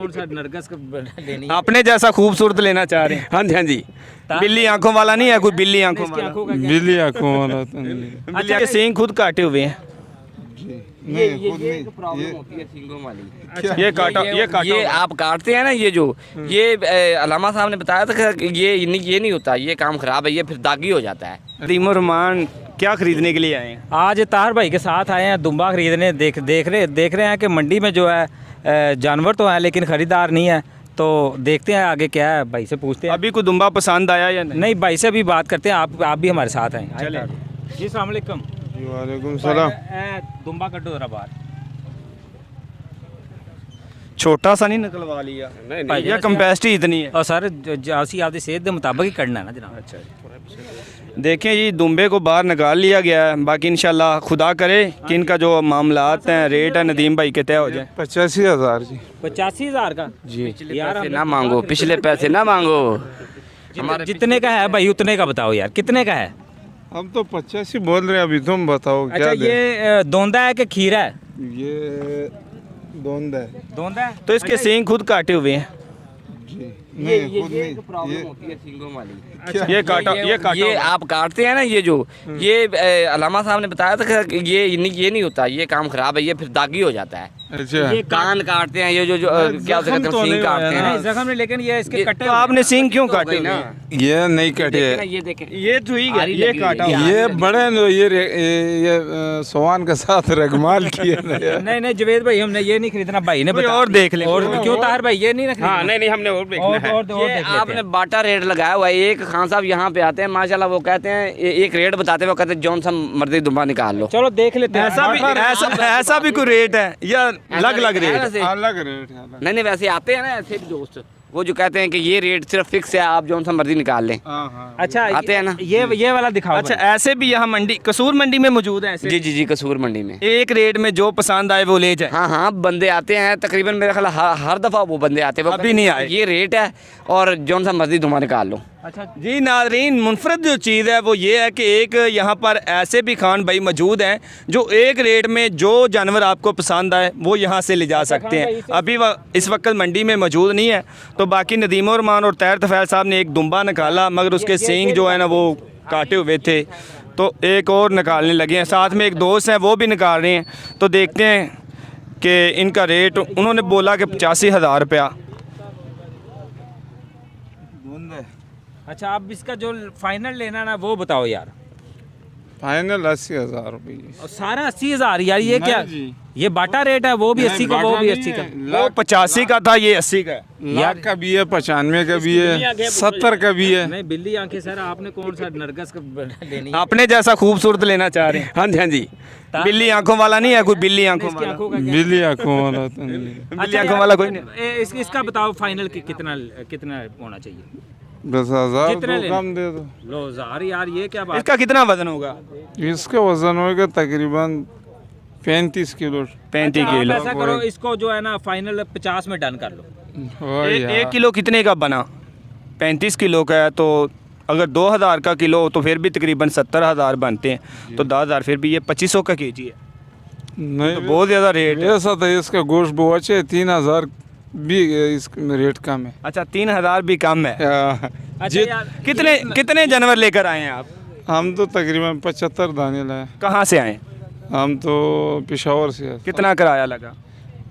कौन सा नरगस का लेनी है? अपने जैसा खूबसूरत लेना चाह रहे हैं। हाँ जी हाँ जी। बिल्ली आंखों वाला नहीं है कोई, बिल्ली आंखों इसकी वाला। आंखों का क्या? बिल्ली आंखों वाला तो नहीं। बिल्ली के सींग खुद काटे हुए हैं। ये एक प्रॉब्लम होती है सींगों वाली। ये काटा ये आप काटते हैं ना, ये जो ये अलामा साहब ने बताया था कि ये नहीं होता, ये काम खराब है, ये फिर दागी हो जाता है। नदीम रहमान क्या खरीदने के लिए आए हैं? आज तार भाई के साथ आए हैं दुम्बा खरीदने। देख रहे हैं कि मंडी में जो है जानवर तो है लेकिन ख़रीदार नहीं है। तो देखते हैं आगे क्या है, भाई से पूछते हैं। अभी कोई दुम्बा पसंद आया या नहीं? नहीं, भाई से भी बात करते हैं। आप भी हमारे साथ हैं। चलें। जी अस्सलाम वालेकुम। वालेकुम सलाम। दुम्बा कटो जरा बाहर। छोटा सा नहीं निकलवा लिया? भाई या कैपेसिटी इतनी है? और सर ਅਸੀਂ ਆਪਦੀ सेहत के मुताबिक ही करना है ना जनाब। अच्छा देखें जी, दुम्बे को बाहर निकाल लिया गया है। बाकी इंशाल्लाह खुदा करे कि इनका जो मामलात हैं, रेट है नदीम भाई के तय हो जाए। 85,000 जी। 85,000 का जी यार पैसे ना मांगो, पिछले पैसे ना मांगो। जितने का है भाई उतने का बताओ यार, कितने का है? हम तो 85 बोल रहे हैं, अभी तुम बताओ अच्छा क्या दें? ये दोंदा है कि खीरा है? ये दोंदा है दोंदा है। तो इसके सींग खुद काटे हुए हैं। जी। ये नहीं, खुद नहीं। प्रॉब्लम होती है सींगों वाली। ये काटा ये आप काटते हैं ना, ये जो ये अलामा साहब ने बताया था कि ये नहीं होता, ये काम खराब है, ये फिर दागी हो जाता है। अच्छा ये कान काटते हैं, ये जो क्या कहते हैं, सींग काटते हैं। नहीं जख्म नहीं, लेकिन ये इसके कट्टे तो आपने सींग क्यों काटे ना, ये नहीं कटे। ये देखें, ये ठीक है, ये काटा हुआ है। ये बड़े लो, ये सोहान के साथ रगमाल किए नहीं नहीं जवेद भाई, हमने ये नहीं खरीदना, भाई ने कोई बताया। और देख ले। और क्यों तार भाई ये नहीं ना खरीदना? हाँ नहीं हमने और देखना है। और ये देख लेते आपने हैं। बाटा रेट लगाया हुआ है। एक खान साहब यहाँ पे आते हैं माशाल्लाह, वो कहते हैं एक रेट बताते हैं, वो कहते हैं जौन सा मर्जी दुम्बा निकाल लो। चलो देख लेते हैं। ऐसा भी कोई रेट है या अलग रेट? वैसे- अलग रेट है। नहीं वैसे आते हैं ना ऐसे भी दोस्त, वो जो कहते हैं कि ये रेट सिर्फ फिक्स है, आप जौन सा मर्जी निकाल लें। हाँ। अच्छा आते हैं ना। ये वाला दिखाओ। अच्छा ऐसे भी यहाँ मंडी कसूर मंडी में मौजूद है ऐसे? जी कसूर मंडी में एक रेट में जो पसंद आए वो ले जाए। हाँ बंदे आते हैं तकरीबन, मेरे ख्याल हर दफ़ा वो बंदे आते हैं। वो अभी नहीं आए। ये रेट है और जौन सा मर्जी दुम्बा निकाल लो। अच्छा जी नाज़रीन, मुनफरद जो चीज़ है वो ये है कि एक यहाँ पर ऐसे भी खान भाई मौजूद हैं जो एक रेट में जो जानवर आपको पसंद आए वो यहाँ से ले जा सकते हैं। अभी इस वक्त मंडी में मौजूद नहीं है। तो बाकी नदीम रहमान और तैर तफैल साहब ने एक दुम्बा निकाला, मगर उसके सींग जो है ना वो काटे हुए थे, तो एक और निकालने लगे हैं। साथ में एक दोस्त हैं वो भी निकाल रहे हैं। तो देखते हैं कि इनका रेट, उन्होंने बोला कि 85,000 रुपया। अच्छा, अब इसका जो फाइनल लेना ना वो बताओ यार। फाइनल 80,000 रुपये। और सारा 80,000 यार, ये नहीं क्या? जी। ये बाटा रेट है, वो भी 80 का, वो भी 80 का। वो 85 का था, ये 80 का है। लाख का भी है, 95 का भी है, 70 का भी है। नहीं बिल्ली आंखें सर, आपने कौन सा नरगस का लेनी है? अपने जैसा खूबसूरत लेना चाह रहे हैं। हाँ जी हाँ जी। बिल्ली आंखों वाला नहीं है कोई, बिल्ली आंखों इसकी वाला। आंखों का क्या? बिल्ली आंखों वाला तो नहीं। बिल्ली आंखों वाला कोई नहीं। इसका बताओ फाइनल कितना होना चाहिए? 10,000 कितने तो लेने? कम दे दो। लो जार यार, ये क्या बात? इसका कितना वजन होगा? इसका वजन होगा तकरीबन 35 किलो। 35 आप किलो। ऐसा करो, इसको जो है ना फाइनल 50 में डन कर लो। एक किलो कितने का बना? 35 किलो का है, तो अगर 2,000 का किलो तो फिर भी तकरीबन 70,000 बनते हैं। तो 10,000 फिर भी ये 2500 का केजी है, नहीं तो बहुत ज़्यादा रेट है। ऐसा था, इसका गोश्त बहुत अच्छे, 3,000 भी इस रेट कम है। अच्छा 3,000 भी कम है। अच्छा यार, कितने जानवर लेकर आए हैं आप? हम तो तकरीबन 75 दाने लाए। कहाँ से आए? हम तो पेशावर से हैं। कितना किराया लगा?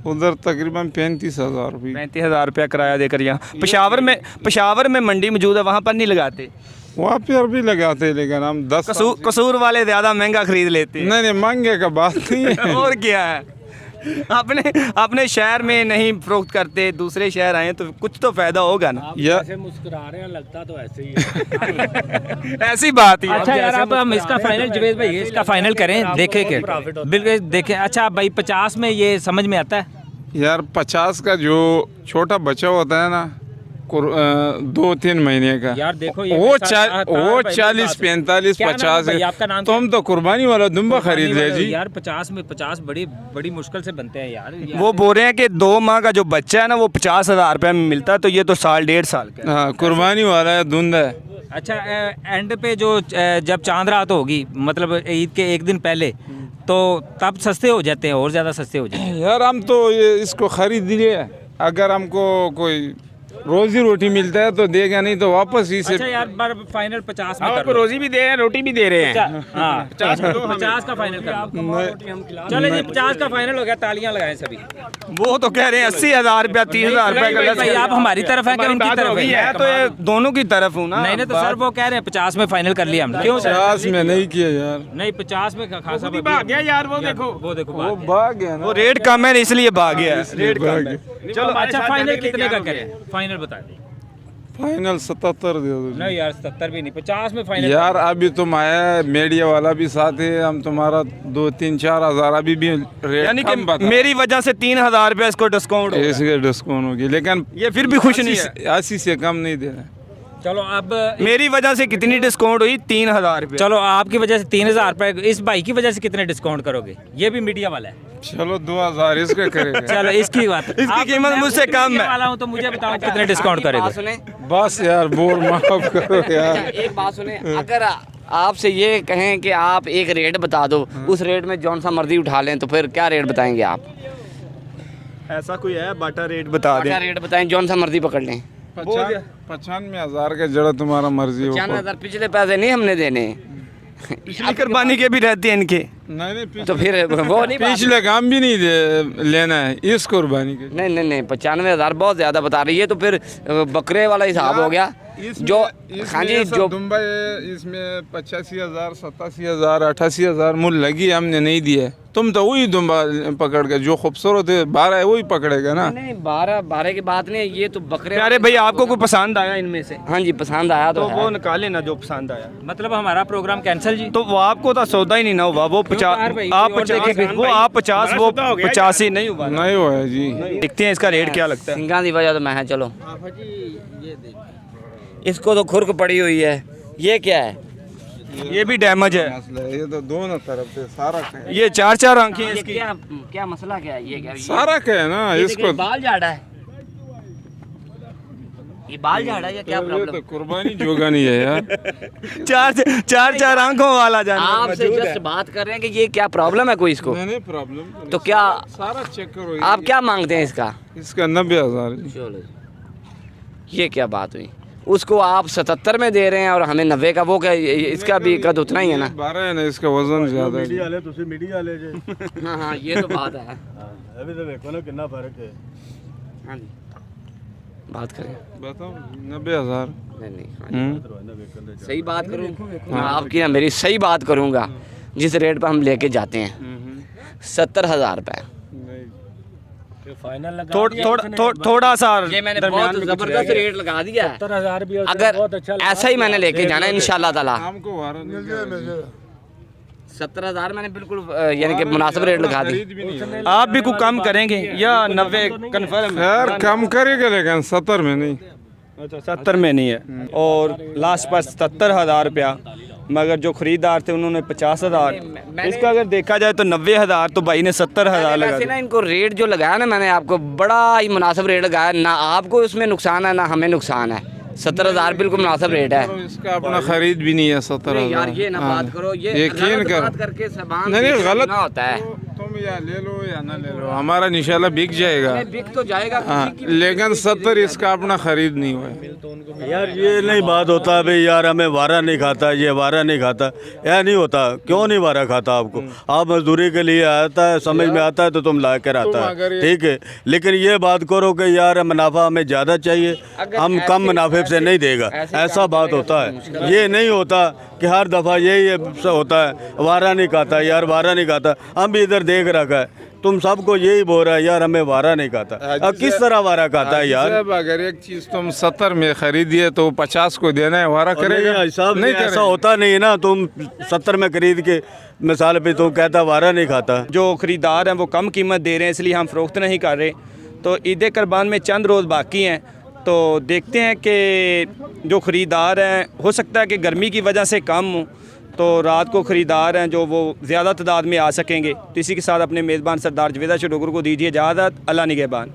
उधर तकरीबन 35,000 रुपये। 35,000 रुपया किराया देकर यहाँ पेशावर में मंडी मौजूद है, वहाँ पर नहीं लगाते? वहाँ पर भी लगाते हैं, लेकिन हम 10 कसूर वाले ज़्यादा महंगा खरीद लेते हैं। नहीं महंगे का बात नहीं है। और क्या है, अपने शहर में नहीं फरोख्त करते, दूसरे शहर आए तो कुछ तो फायदा होगा ना। या मुस्कुरा रहे हैं, लगता तो ऐसे ही है। ऐसी बात ही है। अच्छा यार, अब हम इसका फाइनल, जवेद भाई इसका फाइनल करें, देखें कि बिल्कुल देखें। अच्छा भाई 50 में ये समझ में आता है यार, 50 का जो छोटा बच्चा होता है ना, 2-3 महीने का यार? देखो ये वो तार वो भाई 40, 45, क्या नाम है 50 भाई? आपका नाम तो हम तो कुर्बानी वाला दुम्बा खरीद ले जी। यार 50 में 50 बड़ी मुश्किल से बनते हैं यार। वो बोल रहे हैं कि 2 माह का जो बच्चा है ना वो 50,000 रुपये में मिलता है, तो ये तो 1.5 साल का है। हाँ, कुर्बानी वाला है, धुंध है। अच्छा एंड पे जो जब चांद रात होगी, मतलब ईद के एक दिन पहले, तो तब सस्ते हो जाते हैं, और ज़्यादा सस्ते हो जाते हैं। यार हम तो ये इसको खरीद लिए, अगर हमको कोई रोजी रोटी मिलता है तो देगा, नहीं तो वापस ही से। अच्छा यार बार फाइनल 50 में हम कर आपको लो। रोजी भी दे रहे हैं, रोटी भी दे रहे हैं। हाँ 50 का फाइनल कर लो। चलो जी 50 का फाइनल हो गया, तालियां लगाएं सभी। वो तो कह रहे हैं 80,000 रुपया 30,000 रुपया का भाई आप हमारी तरफ हैं कि उनकी तरफ है? मैं तो ये दोनों की तरफ हूँ ना। नहीं नहीं, तो सर वो कह रहे हैं 50 में फाइनल कर लिया हमने। क्यों सर? 50 में नहीं किया यार, नहीं 50 में खासा भाग गया यार, वो देखो। वो देखो वो बात। भाग गया ना। वो रेट कम है इसलिए भाग गया है। रेट भाग कम है। गया। चलो अच्छा फाइनल कितने का करें? फाइनल बता दें। फाइनल 77 दे दो जी। नहीं यार 77 भी नहीं, 50 में फाइनल। यार अभी तुम आया, मीडिया वाला भी साथ है, हम तुम्हारा 2-3-4 हजार अभी भी रेट यानी कि कम बता। मेरी वजह से 3,000 रुपया इसको डिस्काउंट हो गया। इसके डिस्काउंट होगी, लेकिन ये फिर भी खुश नहीं है। 80 से कम नहीं दे रहे। चलो अब मेरी वजह से कितनी डिस्काउंट हुई? 3,000 रुपया। चलो आपकी वजह से 3,000 रुपए, इस भाई की वजह से कितने डिस्काउंट करोगे? ये भी मीडिया वाला है। चलो 2000 इसका करेगा। चलो इसकी बात। इसकी कीमत मुझसे कम है। वाला हूँ तो मुझे बताओ कितने डिस्काउंट बात करेगा? सुने, बस यार बोल माफ करो यार। एक बात सुने, अगर आपसे ये कहें कि आप एक रेट बता दो, उस रेट में जौन सा मर्जी उठा लें, तो फिर क्या रेट बताएंगे आप? ऐसा कोई है बाटा रेट बता क्या दे। रेट बताएं, जौन सा मर्जी पकड़ लें। 95,000 का जड़ा तुम्हारा मर्जी हो। 95,000 पिछले पैसे नहीं हमने देने, पिछली कुर्बानी के भी रहते हैं इनके। नहीं तो फिर वो नहीं बात। पिछले काम भी नहीं लेना है इस कुर्बानी के। नहीं नहीं नहीं, 95,000 बहुत ज्यादा बता रही है, तो फिर बकरे वाला हिसाब हो गया। जो हाँ जी, जो दुबई इसमें 85,000, 87,000, 88,000 मूल्य लगी, हमने नहीं दिया। तुम तो वही दुम्बा पकड़ के, जो खूबसूरत है 12 है वही पकड़ेगा ना। नहीं 12 की बात नहीं है, ये तो बकरे। प्यारे भाई आपको कोई पसंद आया इनमें से? हाँ जी पसंद आया तो तो है। वो निकाले ना जो पसंद आया। मतलब हमारा प्रोग्राम कैंसिल जी। तो वो आपको तो सौदा ही नहीं ना हुआ। वो 50 यार भाई, आप और 50 देखें वो आप 50 वो 85 नहीं हुआ। नहीं हुआ है जी। देखते हैं इसका रेट क्या लगता है। सिंगा की वजह तो मैं है। चलो इसको तो खुरक पड़ी हुई है, ये क्या है? ये भी डैमेज है। मसला है, ये तो दोनों तरफ से सारा का है। ये 4-4 आंखें हैं ये इसकी। क्या क्या मसला क्या है? ये क्या सारा का है ना ये इसको। बाल झाड़ा है, ये बाल झाड़ा है या क्या ये तो प्रॉब्लम? कुर्बानी जोगा नहीं है यार। 4-4 आंखों वाला जानवर आपसे मौजूद है। जस्ट बात कर रहे हैं कि ये क्या प्रॉब्लम है कोई इसको। नहीं प्रॉब्लम तो क्या सारा चेक करो। आप क्या मांगते हैं इसका? इसका 90,000 चलो ये क्या बात हुई? उसको आप 77 में दे रहे हैं और हमें 90 का। वो क्या इसका भी कद उतना ही है ना? 12 है ना, इसका वजन ज्यादा है। वाले ਤੁਸੀਂ मीडिया वाले जे हाँ हाँ ये तो बात है। अभी तो देखो ना कितना फर्क है। हाँ जी बात करें। बताओ 90,000। नहीं नहीं हाँ जी। सही बात करूँ मैं आपकी ना, मेरी सही बात करूँगा। जिस रेट पर हम लेके जाते हैं 70,000 रुपये। फाइनल लगा थोड़ा सा ये मैंने बहुत जबरदस्त रेट लगा दिया है। 70,000 भी अगर ऐसा ही मैंने लेके जाना है इंशाल्लाह ताला। हमको वारा नहीं मिल 70,000 मैंने बिल्कुल यानी कि मुनासिब रेट लगा दी। भी नहीं। आप भी कुछ कम करेंगे या 90 कन्फर्म है? यार कम करेगा लेकिन 70 में नहीं। अच्छा 70 में नहीं है। और लास्ट पर 77,000 रुपया, मगर जो खरीदार थे उन्होंने 50,000। इसका अगर देखा जाए तो 90,000, तो भाई ने 70,000 लगा वैसे दिया। ना इनको रेट जो लगाया ना मैंने आपको, बड़ा ही मुनासिब रेट लगाया। ना आपको उसमें नुकसान है ना हमें नुकसान है। 70,000 बिल्कुल मुनासिब रेट है। और इसका अपना खरीद भी नहीं है 70,000। यार ये ना बात करो, ये यकीन गलत करो। बात करके सामान नहीं बेचना गलत होता है। तुम या ले लो या ना ले लो, हमारा इंशाल्लाह बिक जाएगा। नहीं, बिक तो जाएगा हाँ, किसी की। लेकिन 70 इसका अपना खरीद नहीं हुआ है। यार ये नहीं बात होता भाई यार हमें वारा नहीं खाता, ये वारा नहीं खाता, यह नहीं होता। क्यों नहीं वारा खाता आपको? आप मजदूरी के लिए आता है, समझ में आता है तो तुम ला कर आता अगर है, ये- ठीक है। लेकिन ये बात करो कि यार मुनाफा हमें ज़्यादा चाहिए, हम कम मुनाफे से नहीं देगा, ऐसा बात होता है। ये नहीं होता कि हर दफ़ा यही होता है वारा नहीं खाता, यार वारा नहीं खाता। हम भी इधर देख रखा है, तुम सबको यही बोल रहा है यार हमें वारा नहीं खाता। अब किस तरह वारा खाता है यार? साहब अगर एक चीज तुम 70 में खरीदिए तो 50 को देना है, वारा करेगा? नहीं, साहब नहीं ऐसा करेगा। होता नहीं है ना। तुम 70 में खरीद के मिसाल पे तुम कहता वारा नहीं खाता। जो खरीदार हैं वो कम कीमत दे रहे हैं, इसलिए हम फ़रोख्त नहीं कर रहे। तो ईद कुर्बान में चंद रोज़ बाकी हैं, तो देखते हैं कि जो ख़रीदार हैं, हो सकता है कि गर्मी की वजह से कम हो, तो रात को ख़रीदार हैं जो वो ज़्यादा तादाद में आ सकेंगे। तो इसी के साथ अपने मेज़बान सरदार जवेदा शडोगर को दीजिए इजाज़त। अल्लाह निगहबान।